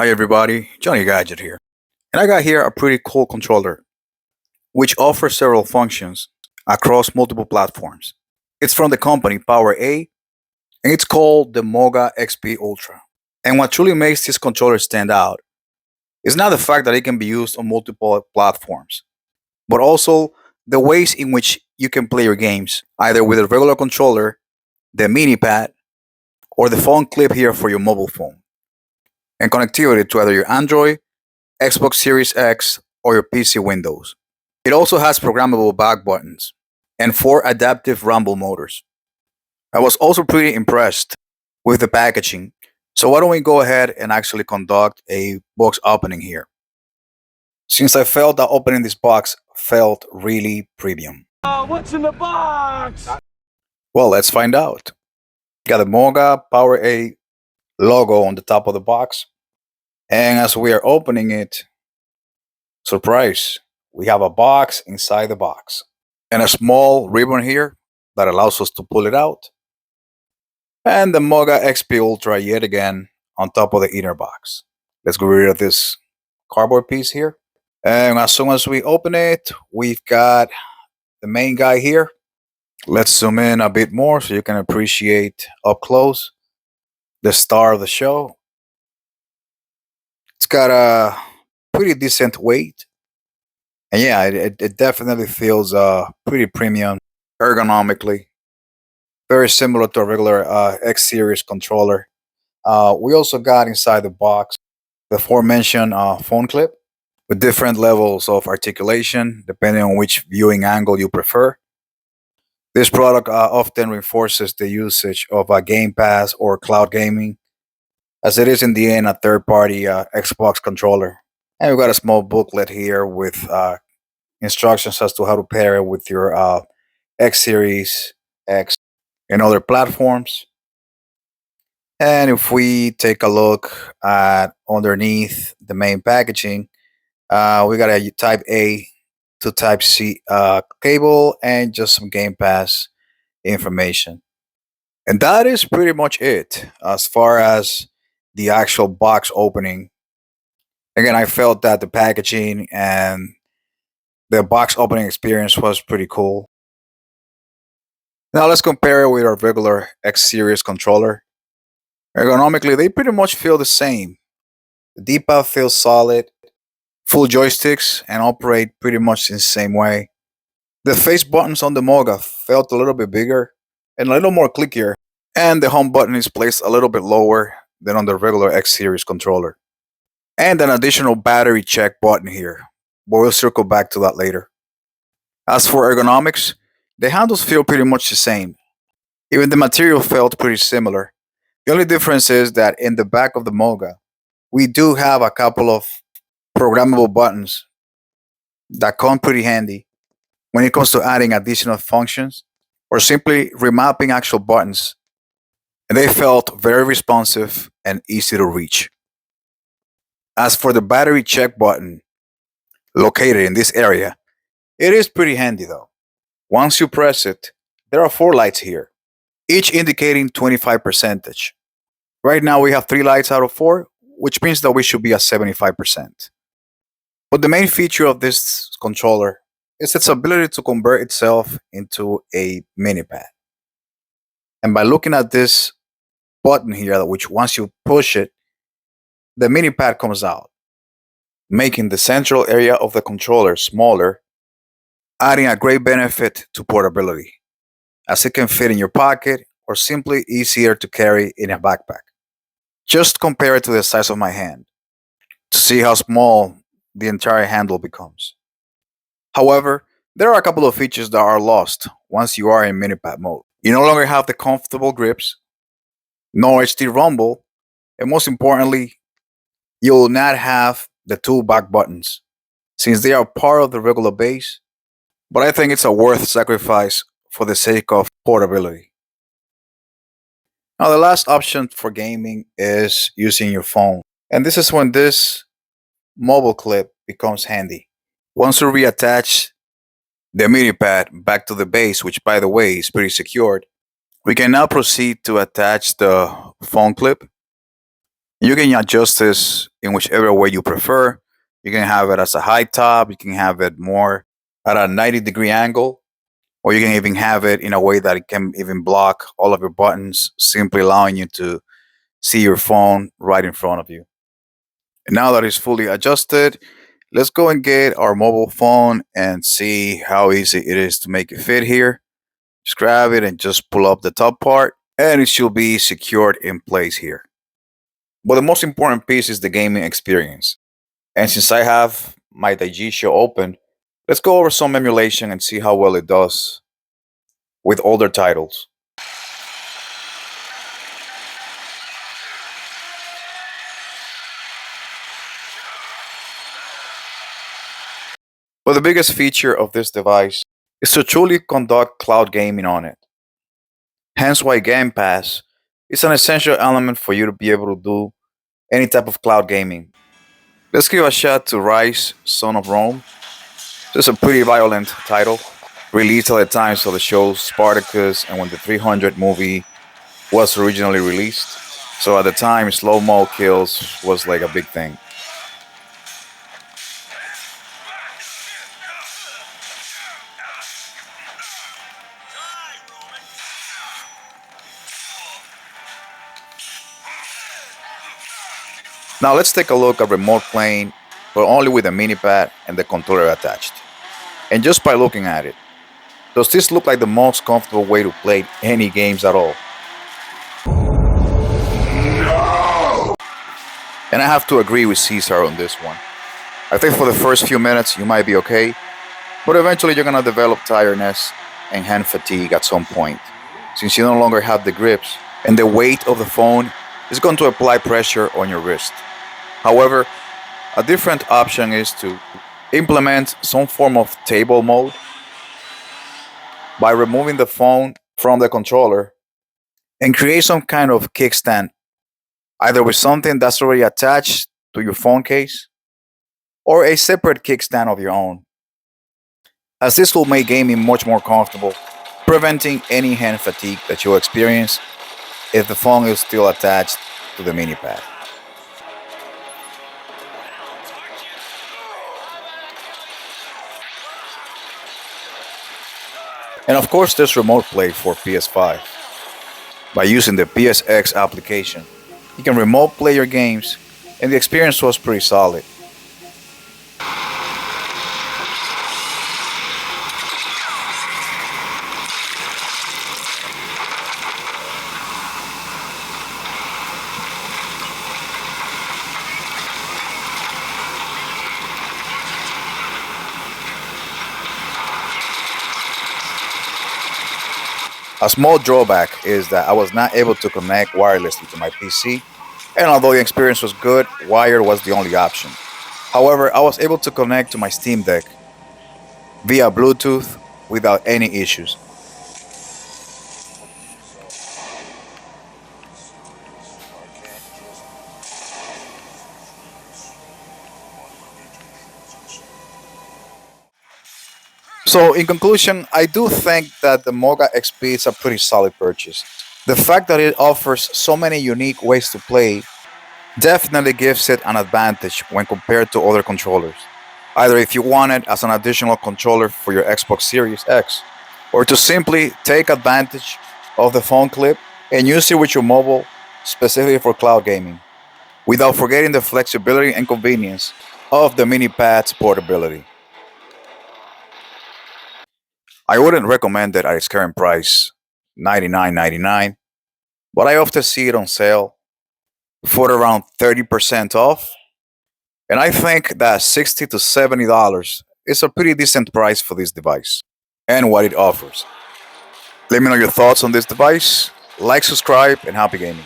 Hi everybody, Johnny Gadget here. And I got here a pretty cool controller which offers several functions across multiple platforms. It's from the company Power A and it's called the Moga XP-Ultra. And what truly makes this controller stand out is not the fact that it can be used on multiple platforms, but also the ways in which you can play your games, either with a regular controller, the mini pad, or the phone clip here for your mobile phone, and connectivity to either your Android, Xbox Series X, or your PC Windows. It also has programmable back buttons and 4 adaptive rumble motors. I was also pretty impressed with the packaging. So why don't we go ahead and actually conduct a box opening here? Since I felt that opening this box felt really premium. What's in the box? Well, let's find out. Got the Moga Power A logo on the top of the box. And as we are opening it, surprise, we have a box inside the box. And a small ribbon here that allows us to pull it out. And the Moga XP-Ultra yet again on top of the inner box. Let's get rid of this cardboard piece here. And as soon as we open it, we've got the main guy here. Let's zoom in a bit more so you can appreciate up close the star of the show. It's got a pretty decent weight. And yeah, it definitely feels pretty premium ergonomically. Very similar to a regular X series controller. We also got inside the box the aforementioned phone clip with different levels of articulation depending on which viewing angle you prefer. This product often reinforces the usage of Game Pass or cloud gaming, as it is in the end a third party Xbox controller. And we've got a small booklet here with instructions as to how to pair it with your X Series X and other platforms. And if we take a look at underneath the main packaging, we got a Type A to Type C cable and just some Game Pass information. And that is pretty much it as far as the actual box opening. Again, I felt that the packaging and the box opening experience was pretty cool. Now let's compare it with our regular X Series controller. Ergonomically, they pretty much feel the same. The D-pad feels solid, full joysticks, and operate pretty much in the same way. The face buttons on the Moga felt a little bit bigger and a little more clickier, and the home button is placed a little bit lower than on the regular X Series controller. And an additional battery check button here, but we'll circle back to that later. As for ergonomics, the handles feel pretty much the same. Even the material felt pretty similar. The only difference is that in the back of the Moga, we do have a couple of programmable buttons that come pretty handy when it comes to adding additional functions or simply remapping actual buttons. And they felt very responsive and easy to reach. As for the battery check button located in this area, it is pretty handy though. Once you press it, there are 4 lights here, each indicating 25%. Right now we have 3 lights out of 4, which means that we should be at 75%. But the main feature of this controller is its ability to convert itself into a mini pad. And by looking at this button here, which once you push it, the mini pad comes out, making the central area of the controller smaller, adding a great benefit to portability, as it can fit in your pocket or simply easier to carry in a backpack. Just compare it to the size of my hand to see how small the entire handle becomes. However, there are a couple of features that are lost once you are in minipad mode. You no longer have the comfortable grips, no HD rumble, and most importantly, you will not have the 2 back buttons since they are part of the regular base, but I think it's a worth sacrifice for the sake of portability. Now, the last option for gaming is using your phone, and this is when this mobile clip becomes handy. Once you reattach the mini pad back to the base, which by the way is pretty secured, we can now proceed to attach the phone clip. You can adjust this in whichever way you prefer. You can have it as a high top, you can have it more at a 90-degree angle, or you can even have it in a way that it can even block all of your buttons, simply allowing you to see your phone right in front of you. And now that it's fully adjusted, let's go and get our mobile phone and see how easy it is to make it fit here. Just grab it and just pull up the top part, and it should be secured in place here. But the most important piece is the gaming experience. And since I have my Daiji show open, let's go over some emulation and see how well it does with older titles. But the biggest feature of this device is to truly conduct cloud gaming on it. Hence why Game Pass is an essential element for you to be able to do any type of cloud gaming. Let's give a shout to Rise, Son of Rome. This is a pretty violent title, released at the times of the show Spartacus and when the 300 movie was originally released. So at the time, slow-mo kills was like a big thing. Now let's take a look at remote playing, but only with a mini pad and the controller attached. And just by looking at it, does this look like the most comfortable way to play any games at all? And I have to agree with Caesar on this one. I think for the first few minutes you might be okay, but eventually you're gonna develop tiredness and hand fatigue at some point, since you no longer have the grips, and the weight of the phone is going to apply pressure on your wrist. However, a different option is to implement some form of table mode by removing the phone from the controller and create some kind of kickstand, either with something that's already attached to your phone case or a separate kickstand of your own, as this will make gaming much more comfortable, preventing any hand fatigue that you'll experience if the phone is still attached to the mini pad. And of course, there's remote play for PS5. By using the PSX application, you can remote play your games, and the experience was pretty solid. A small drawback is that I was not able to connect wirelessly to my PC, and although the experience was good, wired was the only option. However, I was able to connect to my Steam Deck via Bluetooth without any issues. So, in conclusion, I do think that the Moga XP is a pretty solid purchase. The fact that it offers so many unique ways to play definitely gives it an advantage when compared to other controllers. Either if you want it as an additional controller for your Xbox Series X, or to simply take advantage of the phone clip and use it with your mobile specifically for cloud gaming, without forgetting the flexibility and convenience of the mini pad's portability. I wouldn't recommend it at its current price, $99.99, but I often see it on sale for around 30% off. And I think that $60 to $70 is a pretty decent price for this device and what it offers. Let me know your thoughts on this device. Like, subscribe, and happy gaming.